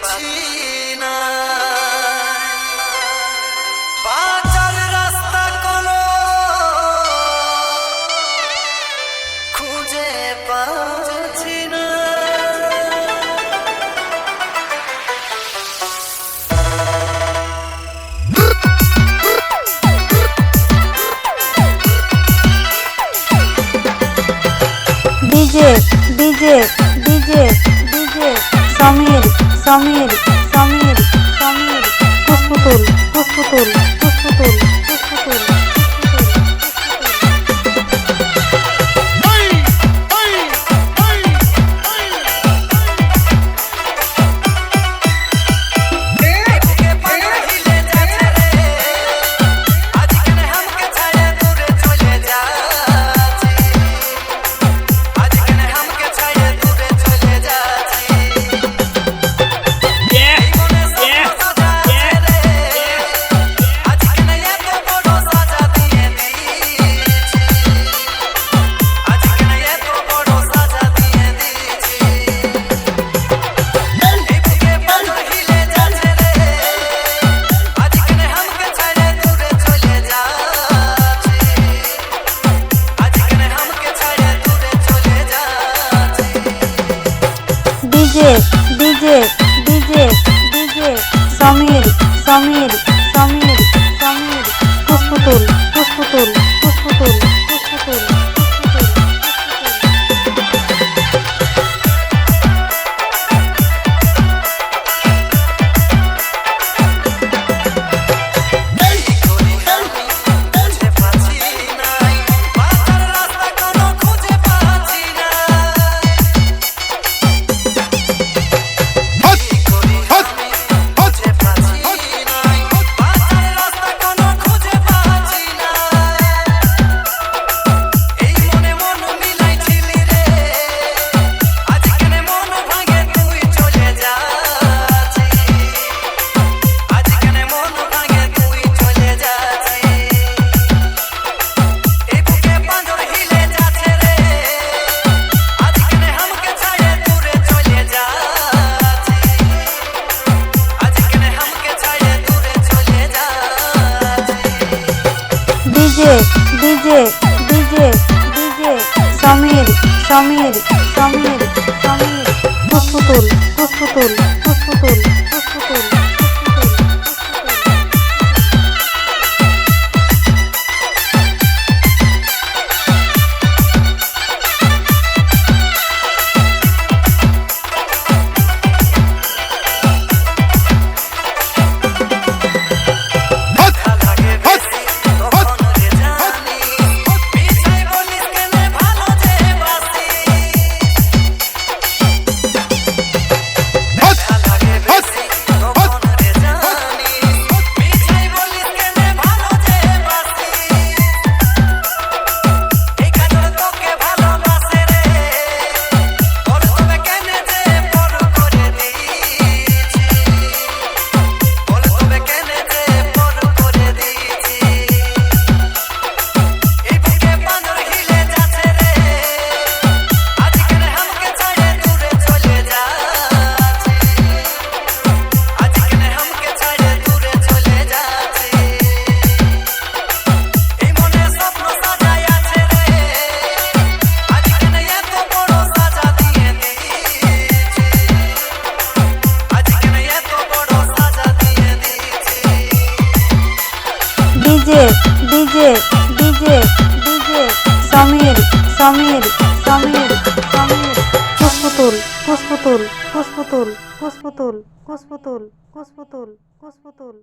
পাচ্ছি না, বাঁচার রাস্তা কোনো খুঁজে পাচ্ছি না। DJ DJ DJ DJ Samir Samir Samir Samir পুষ্পতুল পুষ্পতুল পুষ্পতুল পুষ্পতুল DJ DJ DJ DJ Samir Samir Samir Samir পুষ্পতুল পুষ্পতুল পুষ্পতুল পুষ্পতুল DJ DJ DJ DJ Samir Samir Samir Samir পুষ্পতুল পুষ্পতুল পুষ্পতুল পুষ্পতুল DJ DJ DJ DJ Samir Samir Samir Samir পুষ্পতুল পুষ্পতুল পুষ্পতুল পুষ্পতুল পুষ্পতুল পুষ্পতুল পুষ্পতুল